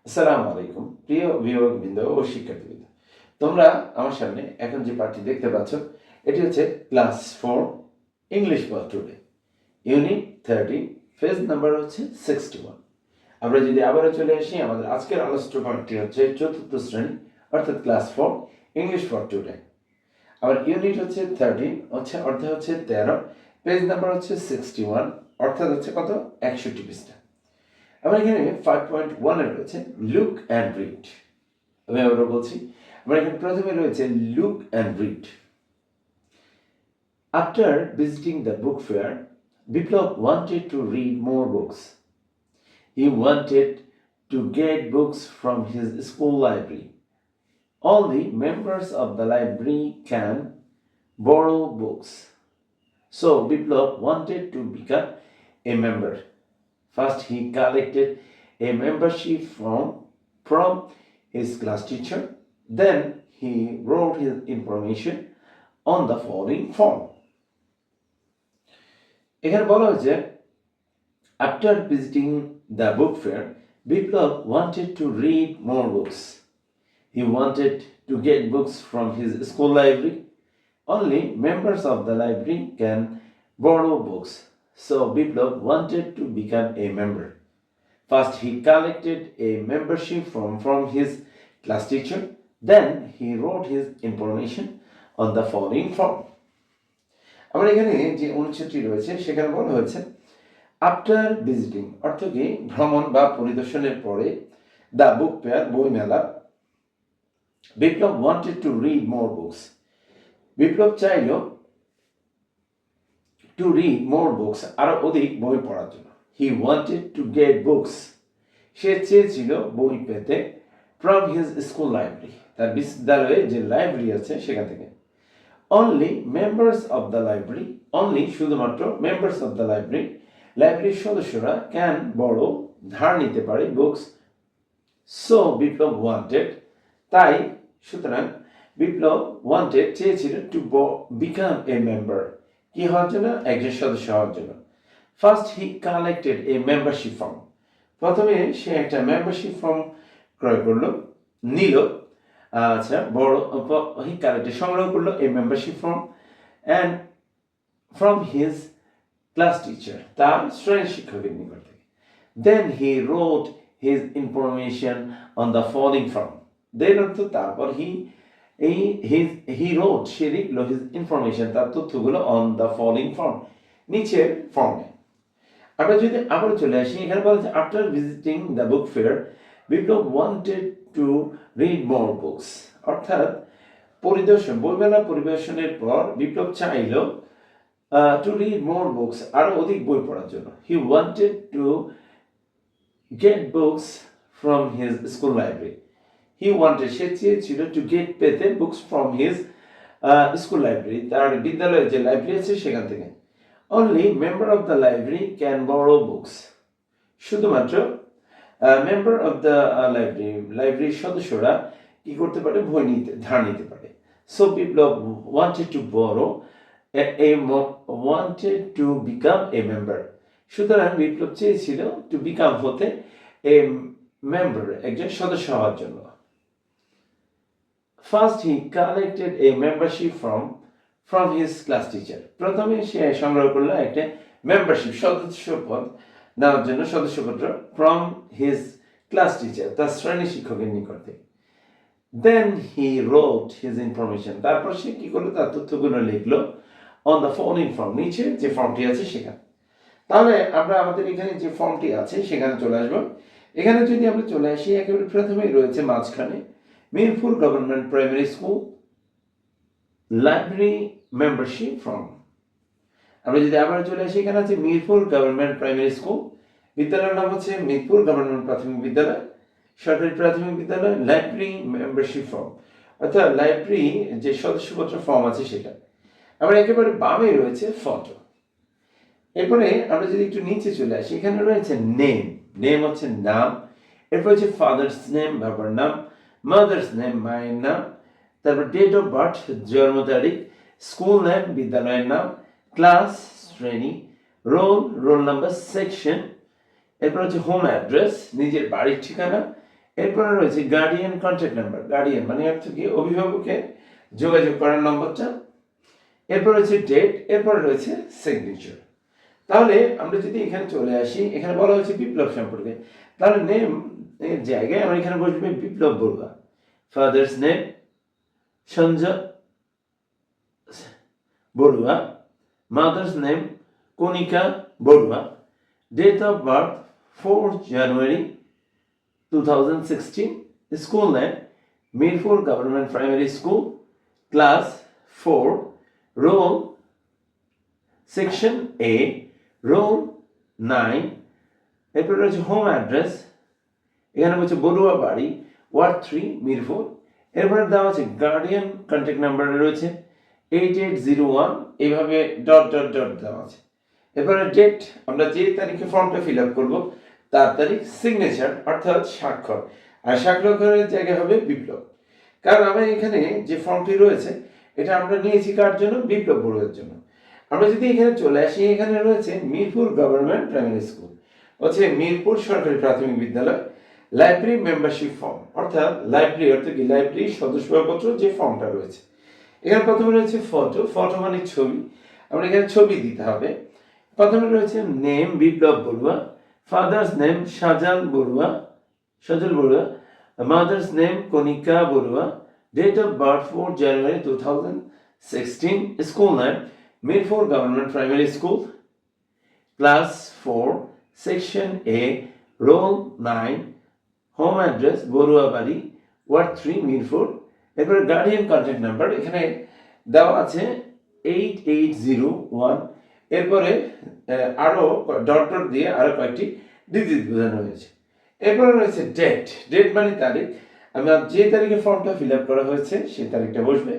আসসালামু আলাইকুম প্রিয় অভিভাবকবৃন্দ ও শিক্ষার্থীবৃন্দ, তোমরা আমার সামনে এখন যে পাঠটি দেখতে পাচ্ছ এটি হচ্ছে class 4 English for today unit 30 page number হচ্ছে 61। আমরা যদি আবারও চলে আসি, আমাদের আজকের আলোচ্য পাঠটি হচ্ছে চতুর্থ শ্রেণী অর্থাৎ ক্লাস 4 ইংলিশ ফর টুডে। আবার ইউনিট হচ্ছে 30 হচ্ছে অর্থাৎ হচ্ছে 13, পেজ নাম্বার হচ্ছে 61 অর্থাৎ হচ্ছে কত 61 পৃষ্ঠা। আমরা এখানে 5.1 এ রয়েছে লুক অ্যান্ড রিড। আমি আবারও বলছি, আমরা এখানে প্রথমে রয়েছে look and read. After visiting the book fair, Biplab wanted to read more books. He wanted to get books from his school library. Only members of the library can borrow books. So Biplab wanted to become a member. First, he collected a membership from his class teacher. Then, he wrote his information on the following form. এখানে বলা হয়েছে, after visiting the book fair, Biplab wanted to read more books. He wanted to get books from his school library. Only members of the library can borrow books. So Biplab wanted to become a member. First, he collected a membership from his class teacher. Then, he wrote his information on the following form. আমরা এখানে যে অনুচ্ছেদটি রয়েছে সেখানে বলা হয়েছে, after visiting অর্থ কি ভ্রমণ বা পরিদর্শনের পরে দ্য বুক ফেয়ার বইমেলা, Biplab wanted to read more books. Biplab চাইল টু রিড মোর বুকস, আরো অধিক বই পড়ার জন্য। He wanted to get books, সে চেয়েছিল বই পেতে, ফ্রম হিজ স্কুল লাইব্রেরি, তার বিদ্যালয়ে যে লাইব্রেরি আছে সেখান থেকে। Only members of the library, only শুধুমাত্র মেম্বার্স অফ দ্য লাইব্রেরি, লাইব্রেরির সদস্যরা ক্যান বড় ধার নিতে পারে বুকস। সো বিপ্লব ওয়ান্টেড, তাই সুতরাং বিপ্লব ওয়ান্টেড চেয়েছিল টু বিকাম এ মেম্বার, কি হওয়ার জন্য একজন সদস্য হওয়ার জন্য। First he collected a membership form, প্রথমে সে একটা মেম্বারশিপ ফর্ম ক্রয় করলো, নিল। আচ্ছা, বড় হি কালেক্টেড সংগ্রহ করলো a membership form and from his class teacher, তার শ্রেণী শিক্ষকের নিকট থেকে। Then he wrote his information on the following form, then অর্থ তারপর হি রোট, সে লিখলো হিজ ইনফরমেশন, তার তথ্যগুলো অন দ্য ফলোইং ফর্ম, নিচের ফর্মে। আমরা যদি আবার চলে আসি, এখানে বলা হচ্ছে after visiting the book fair Biplab wanted to read more books, অর্থাৎ বইমেলা পরিদর্শনের পর বিপ্লব চাইল টু রিড মোর বুকস, আরো অধিক বই পড়ার জন্য। He wanted to get books from his school library, he wanted সে চেয়েছিল টু গেট পেতে books from his school library, তার বিদ্যালয়ের যে লাইব্রেরি আছে সেখান থেকে। Only member of the library can borrow books, শুধুমাত্র মেম্বার অফ দ্য লাইব্রেরির সদস্যরা কি করতে পারে, বই নিতে ধার নিতে পারে। So Biplab wanted two borrow wanted to become a member, সুতরাং বিপ্লব চেয়েছিল টু বিকাম হতে, এ মেম্বার একজন সদস্য হওয়ার জন্য। First he collected a membership from his class teacher, প্রথমে সে সংগ্রহ করলো একটা মেম্বারশিপ সদস্যপদ নেওয়ার জন্য, সদস্যপত্র ফ্রম হিজ ক্লাস টিচার, তার শ্রেণী শিক্ষকের নিকট থেকে। Then he wrote his information, তারপর সে কি করলো, তার তথ্যগুলো লিখলো অন দ্য ফলোইং ফর্ম, নিচে যে ফর্মটি আছে সেখানে। তাহলে আমরা আমাদের এখানে যে ফর্মটি আছে সেখানে চলে আসবো। এখানে যদি আমরা চলে আসি, একেবারে প্রথমেই রয়েছে মাঝখানে Mirpur government primary school library membership form. আমরা যদি আবার চলে আসি, এখানে আছে মিরপুর গভর্নমেন্ট প্রাইমারি স্কুল, বিদ্যালয়ের নাম হচ্ছে মিরপুর গভর্নমেন্ট প্রাথমিক বিদ্যালয়, সরকারি প্রাথমিক বিদ্যালয়, লাইব্রেরি মেম্বারশিপ ফর্ম, অর্থাৎ লাইব্রেরি যে সদস্যপত্র ফর্ম আছে সেটা। আবার একেবারে বামে রয়েছে ফটো। এরপরে আমরা যদি একটু নিচে চলে আসি, এখানে রয়েছে নেম, নেম হচ্ছে নাম, এরপর হচ্ছে ফাদার্স নেম বাবার নাম, মাদার্স নেম মায়ের নাম, তারপর ডেট অফ বার্থ জন্ম তারিখ, স্কুল নেম বিদ্যালয়ের নাম, ক্লাস শ্রেণী, রোল নাম্বার, সেকশন, এরপর হচ্ছে হোম অ্যাড্রেস নিজের বাড়ির ঠিকানা, এরপরে রয়েছে গার্ডিয়ান কন্ট্যাক্ট নাম্বার। গার্ডিয়ান মানে হচ্ছে কি অভিভাবকের যোগাযোগ করার নম্বরটা। এরপর রয়েছে ডেট, এরপর রয়েছে সিগনেচার। তাহলে আমরা যদি এখানে চলে আসি, এখানে বলা হয়েছে বিপ্লব সম্পর্কে, তাহলে নেম এর জায়গায় আমার এখানে বসবে Biplab Barua. Father's name Sanjay Barua, mother's name Kanika Barua, date of birth 4 January 2016, school name Mirpur government primary school, class 4, roll section A, roll 9। এরপরে রয়েছে হোম অ্যাড্রেস, এখানে হচ্ছে বড়ুয়া বাড়ি, ওয়ার্ড 3, মিরপুর। এরপরে দেওয়া আছে গার্ডিয়ান কন্ট্যাক্ট নাম্বার রয়েছে 8801, এইভাবে ডট ডট ডট দেওয়া আছে। এরপরে ডেট, আমরা যে তারিখে ফর্মটা ফিল আপ করবো তার তারিখ, সিগনেচার অর্থাৎ স্বাক্ষর, আর স্বাক্ষরের জায়গায় হবে বিপ্লব। কারণ আমার এখানে যে ফর্মটি রয়েছে এটা আমরা নিয়েছি কার জন্য? বিপ্লব বড়ুয়ার জন্য। আমরা যদি এখানে চলে আসি, এখানে রয়েছে মিরপুর গভর্নমেন্ট প্রাইমারি স্কুল, হচ্ছে মিরপুর সরকারি প্রাথমিক বিদ্যালয়, লাইব্রেরি মেম্বারশিপ ফর্ম, অর্থাৎ লাইব্রেরি অর্থাৎ কি লাইব্রেরি সদস্যপত্র যে ফর্মটা রয়েছে। এখানে প্রথমে রয়েছে ফটো, ফটো মানে ছবি, আমরা এখানে ছবি দিতে হবে। প্রথমে রয়েছে name Biplab Barua, father's name Sajal Barua, Sajal Barua, mother's name Kanika Barua, date of birth 4 January 2016, school name Mirpur government primary school, class 4, section A, roll 9, home address Barua বাড়ি, ওয়ার্ড 3, মিরপুর। এরপরে গার্ডিয়ান কন্ট্যাক্ট নাম্বার এখানে দেওয়া আছে 8801, এরপরে আরো ডট ডট দিয়ে আরো কয়েকটি ডিজিট বোঝানো হয়েছে। এরপরে রয়েছে ডেট, ডেট মানে তারিখ, আমার যে তারিখে ফর্মটা ফিল আপ করা হয়েছে সেই তারিখটা বসবে।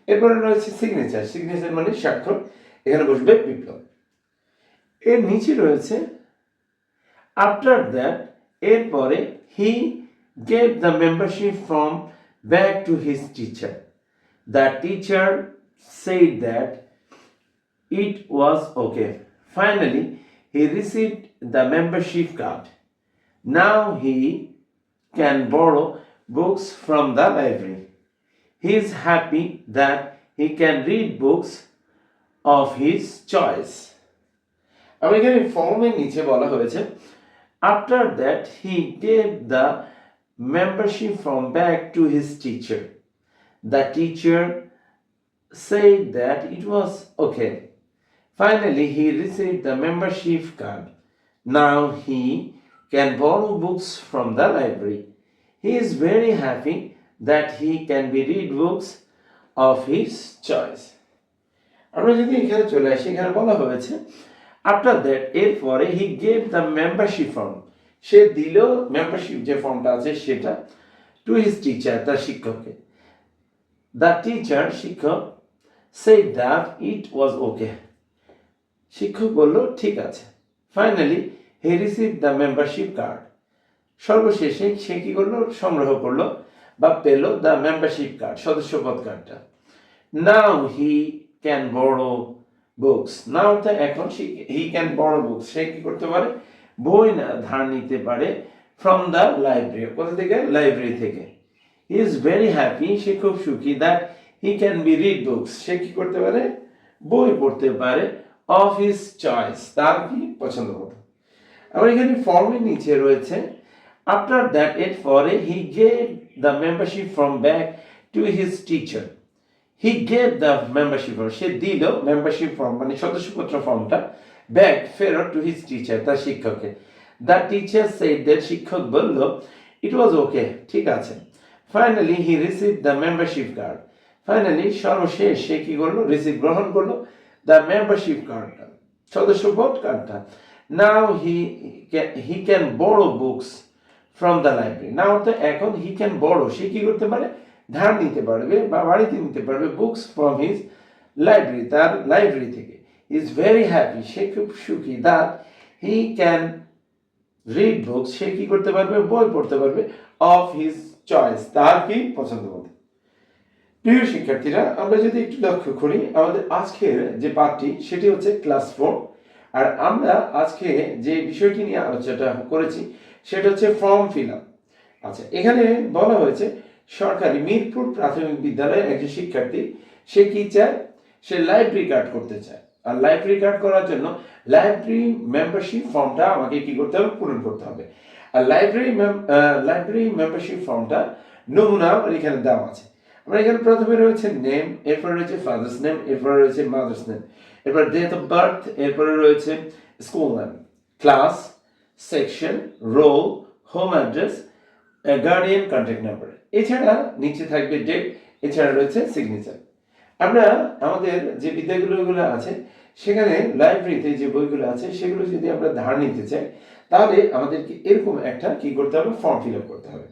এরপরে রয়েছে সিগনেচার, সিগনেচার মানে স্বাক্ষর, এখানে বসবে বিপ্লব। এর নিচে রয়েছে আফটার দ্যাট, এরপরে হি gave the membership form back to his teacher. The teacher said that it was okay. Finally, he received the membership card. Now he can borrow books from the library. He is happy that he can read books of his choice. আমরা এখানে ফর্মের নিচে বলা হয়েছে after that he gave the membership form back to his teacher. The teacher said that it was okay. Finally, he received the membership card. Now he can borrow books from the library. He is very happy that he can read books of his choice. আমরা যদি এখানে চলে আসি, এখানে বলা হয়েছে after that, এরপরে he gave the membership form, সে দিল মেম্বারশিপ যে ফর্মটা আছে সেটা টু হিজ টিচার, তার শিক্ষককে। দ্য টিচার, শিক্ষক, said that it was okay, শিক্ষক বলল ঠিক আছে। Finally he received the membership card, সর্বশেষে সে কি করলো? সংগ্রহ করলো বা পেল দ্য মেম্বারশিপ কার্ড, সদস্যপদ কার্ডটা। নাও হি ক্যান বড়ো বুকস, নাও তা এখন হি ক্যান বড়ো বুকস, সে কি করতে পারে? বই না ধার নিতে পারে ফ্রম দ্য লাইব্রেরি, কোথা থেকে? লাইব্রেরি থেকে। হি ইজ ভেরি হ্যাপি, সে খুব সুখী, that he can be read books, সে কি করতে পারে? বই পড়তে পারে, অফ হিজ চয়েস, তার কি পছন্দ মতো। আবার এখানে ফর্মের নিচে রয়েছে আফটার দ্যাট, এর পরে he gave the membership form back to his teacher. He gave the membership form, সে দিল মেম্বারশিপ ফর্ম মানে সদস্যপত্র ফর্মটা ব্যাক, ফেরত, টু হিজ টিচার, তার শিক্ষককে। দ্য টিচার সেড দ্যাট, শিক্ষক বলল ইট ওয়াজ ওকে, ঠিক আছে। Finally he receive the membership card, finally সর্বশেষ সে কি করলো? রিসিভ, গ্রহণ করলো দ্য মেম্বারশিপ কার্ডটা, সদস্যপদ কার্ডটা। নাও হি ক্যান বড়ো বুকস ফ্রম দ্য লাইব্রেরি, নাও তো এখন হি ক্যান বড়ো, সে কি করতে পারে? ধার নিতে পারবে বা বাড়িতে নিতে পারবে, বুকস ফ্রম হিজ লাইব্রেরি, তার লাইব্রেরি থেকে। ইজ ভেরি হ্যাপি, সে খুব সুখী, that he can read books, সে কি করতে পারবে? বই পড়তে পারবে, অফ হিজ চয়েস, তার কি পছন্দ মতো। প্রিয় শিক্ষার্থীরা, আমরা যদি একটু লক্ষ্য করি, আমাদের আজকের যে পাঠটি সেটি হচ্ছে ক্লাস 4, আর আমরা আজকে যে বিষয়টি নিয়ে আলোচনা করেছি সেটা হচ্ছে ফর্ম ফিল আপ। আচ্ছা, এখানে বলা হয়েছে সরকারি মিরপুর প্রাথমিক বিদ্যালয়ের একজন শিক্ষার্থী, সে কি চায়? সে লাইব্রেরি কার্ড করতে চায়। আর লাইব্রেরি কার্ড করার জন্য লাইব্রেরি মেম্বারশিপ ফর্মটা আমাকে কি করতে হবে? পূরণ করতে হবে। আর লাইব্রেরি মেম্বারশিপ ফর্মটা নমুনা আমার এখানে দেওয়া আছে। আমরা এখানে প্রথমে রয়েছে নেম, এরপরে রয়েছে ফাদার্স নেম, এরপরে রয়েছে মাদার্স নেম, এরপর ডেট অফ বার্থ, এরপরে রয়েছে school name, class, section, roll, home address, guardian contact number. এছাড়া নিচে থাকবে ডেট, এছাড়া রয়েছে সিগনেচার। আমরা আমাদের যে বিদ্যালয়গুলো আছে সেখানে লাইব্রেরিতে যে বইগুলো আছে সেগুলো যদি আমরা ধার নিতে চাই, তাহলে আমাদেরকে এরকম একটা কি করতে হবে? ফর্ম ফিল আপ করতে হবে।